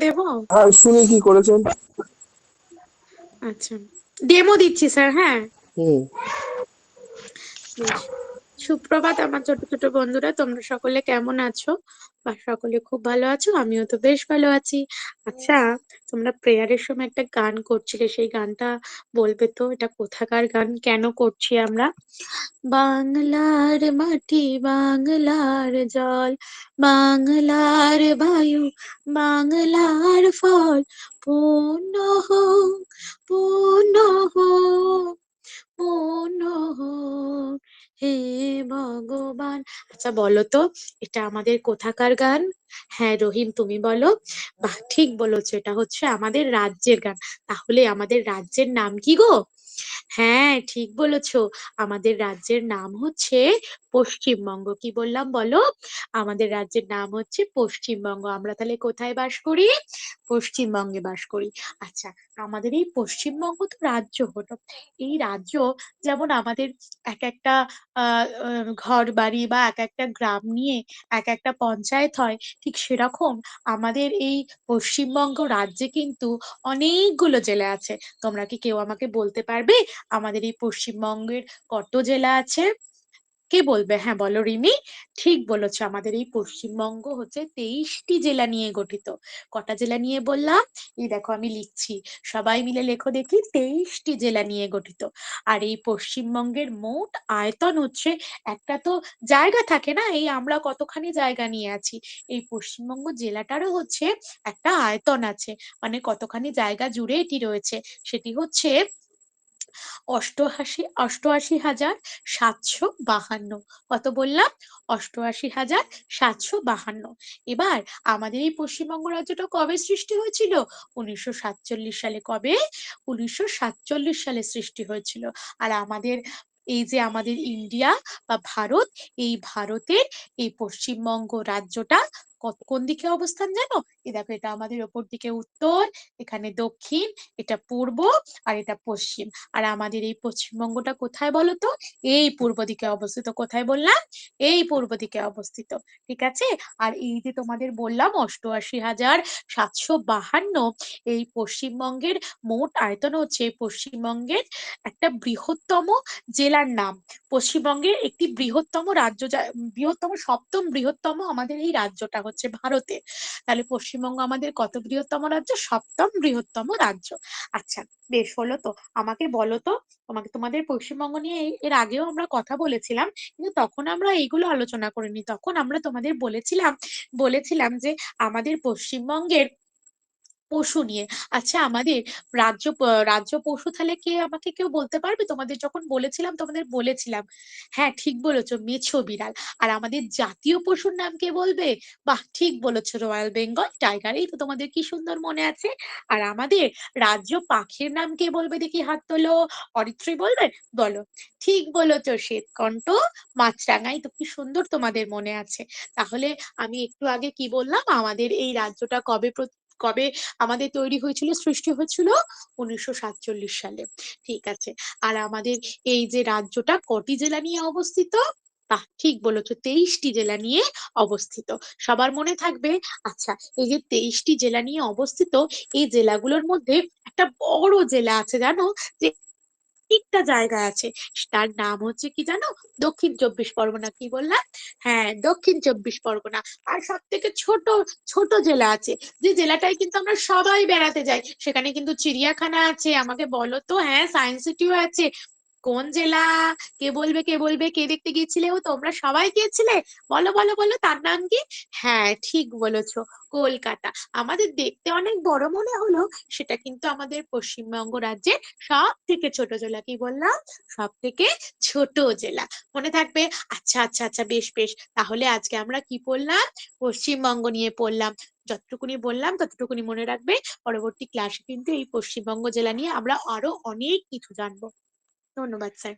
দেবো। হ্যাঁ, শুনি কি করেছেন। আচ্ছা, ডেমো দিচ্ছি স্যার। হ্যাঁ, হুম। বেশ। সুপ্রভাত আমার ছোট ছোট বন্ধুরা, তোমরা সকলে কেমন আছো? বা সকলে খুব ভালো আছো? আমিও তো বেশ ভালো আছি। আচ্ছা, তোমরা প্রেয়ারের সময় একটা গান করছিলে, সেই গানটা বলবে তো? এটা কোথাকার গান, কেন করছি আমরা? বাংলার মাটি, বাংলার জল, বাংলার বায়ু, বাংলার ফল, পূর্ণ হোক, পূর্ণ হোক, পূর্ণ হোক হে ভগবান। আচ্ছা বলো তো, এটা আমাদের কোথাকার গান? হ্যাঁ রহিম, তুমি বলো। বাহ, ঠিক বলেছো, এটা হচ্ছে আমাদের রাজ্যের গান। তাহলে আমাদের রাজ্যের নাম কি গো? হ্যাঁ ঠিক বলেছো, আমাদের রাজ্যের নাম হচ্ছে পশ্চিমবঙ্গ। কি বললাম বলো? আমাদের রাজ্যের নাম হচ্ছে পশ্চিমবঙ্গ। আমরা তাহলে কোথায় বাস করি? পশ্চিমবঙ্গে বাস করি। আচ্ছা, আমাদের এই পশ্চিমবঙ্গ তো রাজ্য হলো। এই রাজ্য, যেমন আমাদের এক একটা ঘর বাড়ি বা এক একটা গ্রাম নিয়ে এক একটা পঞ্চায়েত হয়, ঠিক সেরকম আমাদের এই পশ্চিমবঙ্গ রাজ্যে কিন্তু অনেকগুলো জেলা আছে। তোমরা কি কেউ আমাকে বলতে পারবে আমাদের এই পশ্চিমবঙ্গের কত জেলা আছে? কে বলবে? হ্যাঁ বলো রিমি। ঠিক বলেছো, আমাদের এই পশ্চিমবঙ্গ হচ্ছে 23টি জেলা নিয়ে গঠিত। কটা জেলা নিয়ে বললাম? এই দেখো আমি লিখছি, সবাই মিলে লেখো দেখি, 23টি জেলা নিয়ে গঠিত। আর এই পশ্চিমবঙ্গের মোট আয়তন হচ্ছে, একটা তো জায়গা থাকে না, এই আমরা কতখানি জায়গা নিয়ে আছি, এই পশ্চিমবঙ্গ জেলাটারও হচ্ছে একটা আয়তন আছে, মানে কতখানি জায়গা জুড়ে এটি রয়েছে। সেটি হচ্ছে অষ্টআশি হাজার ৭৫২। কত বললাম? ৮৮,৭৫২। এবার আমাদের এই পশ্চিমবঙ্গ রাজ্যটা কবে সৃষ্টি হয়েছিল? 1947 সালে। কবে? 1947 সালে সৃষ্টি হয়েছিল। আর আমাদের এই যে আমাদের ইন্ডিয়া বা ভারত, এই ভারতের এই পশ্চিমবঙ্গ রাজ্যটা কোন দিকে অবস্থান জানো? এই দেখো, এটা আমাদের ওপর দিকে উত্তর, এখানে দক্ষিণ, এটা পূর্ব, আর এটা পশ্চিম। আর আমাদের এই পশ্চিমবঙ্গটা কোথায় বলো তো? এই পূর্ব দিকে অবস্থিত। কোথায় বললাম? এই পূর্ব দিকে অবস্থিত। ঠিক আছে। আর এই যে তোমাদের বললাম 88,752, এই পশ্চিমবঙ্গের মোট আয়তন হচ্ছে পশ্চিমবঙ্গের একটা বৃহত্তম জেলার নাম। পশ্চিমবঙ্গের একটি বৃহত্তম রাজ্য, বৃহত্তম, সপ্তম বৃহত্তম আমাদের এই রাজ্যটা হচ্ছে ভারতের। তাহলে পশ্চিমবঙ্গ আমাদের কত বৃহত্তম রাজ্য? সপ্তম বৃহত্তম রাজ্য। আচ্ছা, বেশ হলো তো। আমাকে বলো তো, তোমাদের পশ্চিমবঙ্গ নিয়ে এর আগেও আমরা কথা বলেছিলাম, কিন্তু তখন আমরা এইগুলো আলোচনা করিনি। তখন আমরা তোমাদের বলেছিলাম যে আমাদের পশ্চিমবঙ্গের পশু নিয়ে। আচ্ছা, আমাদের রাজ্য পশু, তাহলে কে আমাকে কেউ বলতে পারবে? তোমাদের যখন বলেছিলাম, হ্যাঁ ঠিক বলেছো, মেছো বিড়াল। আর আমাদের জাতীয় পশুর নাম কে বলবে? বাহ, ঠিক বলেছো, রয়্যাল বেঙ্গল টাইগার। এই তো তোমাদের কি সুন্দর মনে আছে। আর আমাদের রাজ্য পাখির নাম কে বলবে দেখি, হাত তোলো। অরিত্রী বলবে? বলো। ঠিক বলেছো, শ্বেতকণ্ঠ মাছরাঙা। এই তো কি সুন্দর তোমাদের মনে আছে। তাহলে আমি একটু আগে কি বললাম, আমাদের এই রাজ্যটা কবে আমাদের তৈরি হয়েছিল, সৃষ্টি হয়েছিল? 1947 সালে। ঠিক আছে। আর আমাদের এই যে রাজ্যটা কটি জেলা নিয়ে অবস্থিত? বাহ, ঠিক বলেছো, 23টি জেলা নিয়ে অবস্থিত। সবার মনে থাকবে। আচ্ছা, এই যে 23টি জেলা নিয়ে অবস্থিত, এই জেলাগুলোর মধ্যে একটা বড় জেলা আছে জানো, যে একটা জায়গা আছে, তার নাম হচ্ছে কি জানো? দক্ষিণ চব্বিশ পরগনা। কি বললাম? হ্যাঁ, দক্ষিণ চব্বিশ পরগনা। আর সব থেকে ছোট ছোট জেলা আছে, যে জেলাটায় কিন্তু আমরা সবাই বেড়াতে যাই, সেখানে কিন্তু চিড়িয়াখানা আছে। আমাকে বলো তো, হ্যাঁ সায়েন্স সিটিও আছে। কোন জেলা? কে বলবে, কে বলবে, কে দেখতে গিয়েছিলে? ও তোমরা সবাই গিয়েছিলে। বলো বলো বলো, তার নাম কি? হ্যাঁ ঠিক বলেছো, কলকাতা। আমাদের দেখতে অনেক বড় মনে হলো, সেটা কিন্তু আমাদের পশ্চিমবঙ্গ রাজ্যের সব থেকে ছোট জেলা। কি বললাম? সব থেকে ছোট জেলা। মনে থাকবে। আচ্ছা আচ্ছা আচ্ছা, বেশ বেশ। তাহলে আজকে আমরা কি পড়লাম? পশ্চিমবঙ্গ নিয়ে পড়লাম। যতটুকুনি বললাম ততটুকুনি মনে রাখবে। পরবর্তী ক্লাসে কিন্তু এই পশ্চিমবঙ্গ জেলা নিয়ে আমরা আরো অনেক কিছু জানবো। ধন্যবাদ স্যার।